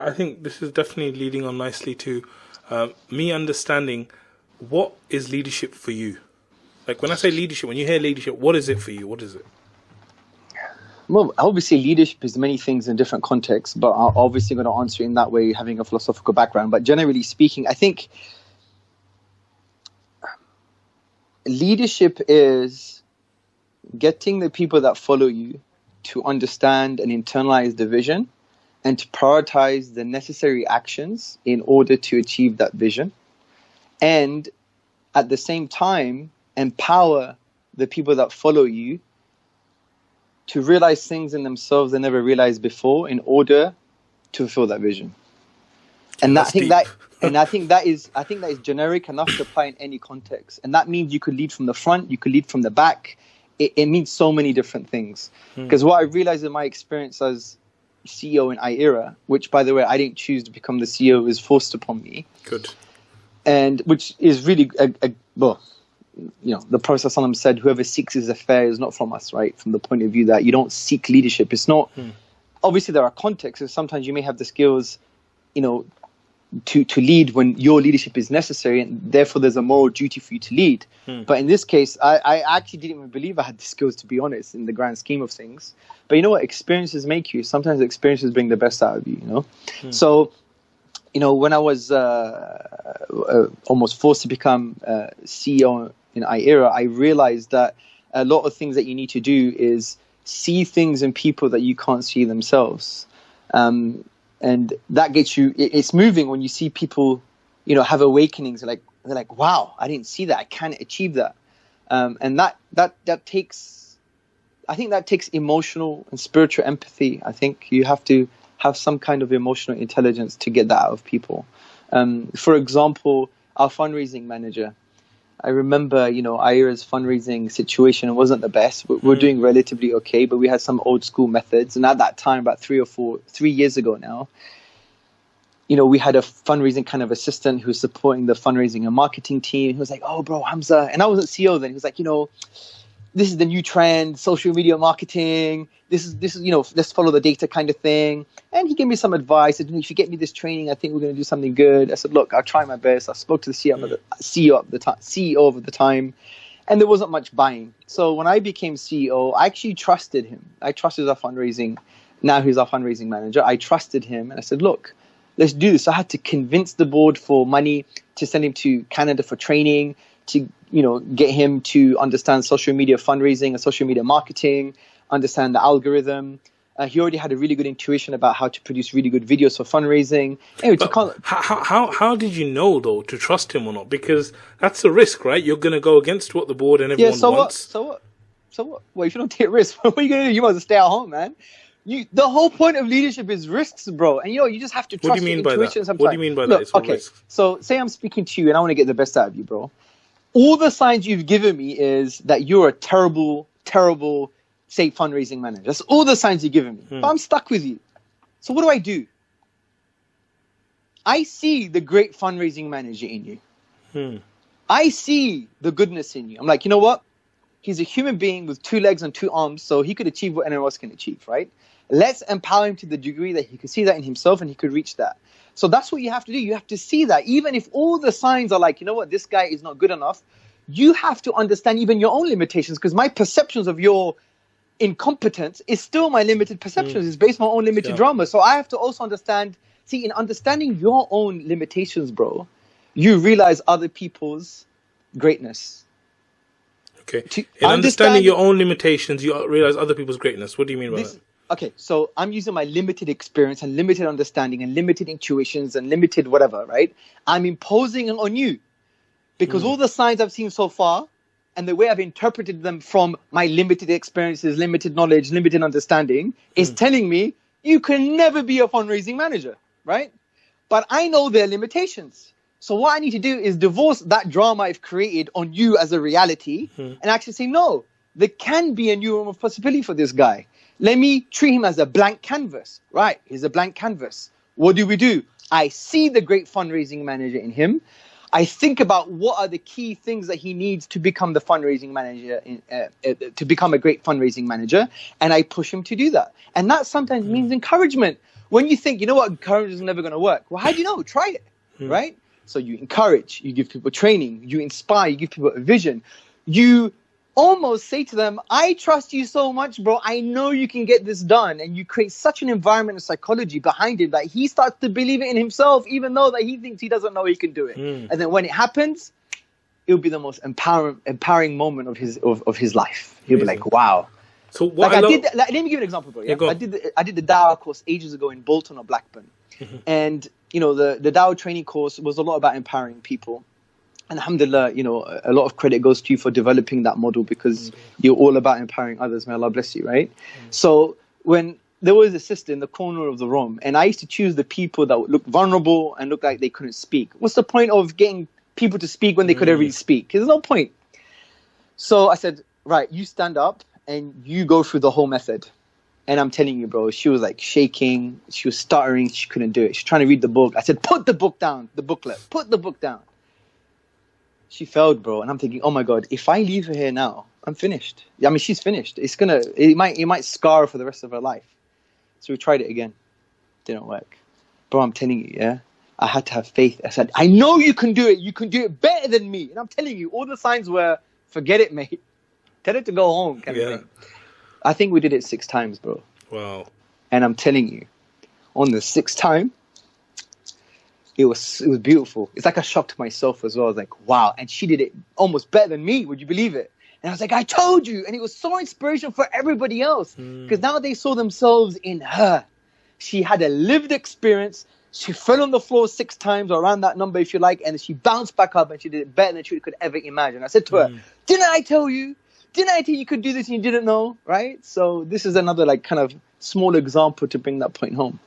I think this is definitely leading on nicely to me understanding what is leadership for you. Like when I say leadership, when you hear leadership, what is it for you? What is it? Well, obviously leadership is many things in different contexts, but I'm obviously going to answer it in that way, having a philosophical background. But generally speaking, I think leadership is getting the people that follow you to understand and internalize the vision and to prioritize the necessary actions in order to achieve that vision. And at the same time, empower the people that follow you to realize things in themselves they never realized before in order to fulfill that vision. And I think that is generic enough to apply in any context. And that means you could lead from the front, you could lead from the back. It means so many different things. Because what I realized in my experience as CEO in iEra, which by the way I didn't choose to become the CEO, it was forced upon me. Good. And which is really well, you know, the Prophet ﷺ said, whoever seeks his affair is not from us, right? From the point of view that you don't seek leadership. It's not, obviously there are contexts. Sometimes you may have the skills, you know, to lead when your leadership is necessary, and therefore there's a moral duty for you to lead. But in this case, I actually didn't even believe I had the skills, to be honest, in the grand scheme of things. But you know what? Experiences make you. Sometimes experiences bring the best out of you, you know? So, you know, when I was almost forced to become CEO in iEra, I realized that a lot of things that you need to do is see things in people that you can't see themselves. And that gets you, it's moving when you see people, you know, have awakenings. They're like, wow, I didn't see that. I can't achieve that. And that takes, I think that takes emotional and spiritual empathy. I think you have to have some kind of emotional intelligence to get that out of people. For example, our fundraising manager, I remember, you know, iEra's fundraising situation wasn't the best. We're doing relatively okay, but we had some old school methods. And at that time, about 3 years ago now, you know, we had a fundraising kind of assistant who was supporting the fundraising and marketing team. He was like, oh, bro, Hamza. And I wasn't CEO then. He was like, you know, this is the new trend, social media marketing. This is, you know, let's follow the data kind of thing. And he gave me some advice. He said, if you get me this training, I think we're going to do something good. I said, look, I'll try my best. I spoke to the CEO of the time, and there wasn't much buying. So when I became CEO, I actually trusted him. I trusted our fundraising. Now he's our fundraising manager. I trusted him, and I said, look, let's do this. So I had to convince the board for money to send him to Canada for training, to, you know, get him to understand social media fundraising and social media marketing, understand the algorithm. He already had a really good intuition about how to produce really good videos for fundraising. Anyway, how did you know, though, to trust him or not? Because that's a risk, right? You're going to go against what the board and everyone wants. So what? Well, if you don't take risks, what are you going to do? You might as well stay at home, man. The whole point of leadership is risks, bro. And, you know, you just have to trust your intuition sometimes. What do you mean by that? It's okay, risks. So say I'm speaking to you and I want to get the best out of you, bro. All the signs you've given me is that you're a terrible, terrible, say, fundraising manager. That's all the signs you've given me. But I'm stuck with you. So what do? I see the great fundraising manager in you. I see the goodness in you. I'm like, you know what? He's a human being with 2 legs and 2 arms, so he could achieve what anyone else can achieve, right? Let's empower him to the degree that he could see that in himself and he could reach that. So that's what you have to do. You have to see that. Even if all the signs are like, you know what, this guy is not good enough, you have to understand even your own limitations, because my perceptions of your incompetence is still my limited perceptions. It's based on my own limited drama. So I have to also understand, in understanding your own limitations, bro, you realize other people's greatness. Okay. In understanding your own limitations, you realize other people's greatness. What do you mean by that? Okay, so I'm using my limited experience and limited understanding and limited intuitions and limited whatever, right? I'm imposing it on you because all the signs I've seen so far and the way I've interpreted them from my limited experiences, limited knowledge, limited understanding is telling me you can never be a fundraising manager, right? But I know their limitations. So what I need to do is divorce that drama I've created on you as a reality and actually say, no, there can be a new realm of possibility for this guy. Let me treat him as a blank canvas. Right, he's a blank canvas. What do? I see the great fundraising manager in him. I think about what are the key things that he needs to become the fundraising manager, to become a great fundraising manager, and I push him to do that. And that sometimes means encouragement. When you think, you know what, encouragement is never going to work. Well, how do you know? Try it, right? So you encourage, you give people training, you inspire, you give people a vision. You almost say to them, I trust you so much, bro. I know you can get this done. And you create such an environment of psychology behind him that he starts to believe it in himself, even though that he thinks he doesn't know he can do it. And then when it happens, it'll be the most empowering moment of his life. He'll be like, wow. So what let me give you an example, bro. Yeah? I did the Dawah course ages ago in Bolton or Blackburn. And, you know, the Dawah training course was a lot about empowering people. And alhamdulillah, you know, a lot of credit goes to you for developing that model because you're all about empowering others. May Allah bless you, right? So when there was a sister in the corner of the room, and I used to choose the people that looked vulnerable and looked like they couldn't speak. What's the point of getting people to speak when they couldn't really speak? There's no point. So I said, right, you stand up and you go through the whole method. And I'm telling you, bro, she was like shaking. She was stuttering. She couldn't do it. She's trying to read the book. I said, put the book down, the booklet. Put the book down. She failed, bro. And I'm thinking, oh my God, if I leave her here now, I'm finished. I mean, she's finished. It might scar her for the rest of her life. So we tried it again. Didn't work. Bro, I'm telling you, yeah. I had to have faith. I said, I know you can do it. You can do it better than me. And I'm telling you, all the signs were, forget it, mate. Tell it to go home kind of thing. I think we did it 6 times, bro. Wow. And I'm telling you, on the 6th time, it was beautiful. It's like a shock to myself as well. I was like, wow. And she did it almost better than me. Would you believe it? And I was like, I told you. And it was so inspirational for everybody else. Because now they saw themselves in her. She had a lived experience. She fell on the floor 6 times, or around that number if you like. And she bounced back up and she did it better than she could ever imagine. I said to her, didn't I tell you? Didn't I tell you could do this and you didn't know? Right? So this is another like kind of small example to bring that point home.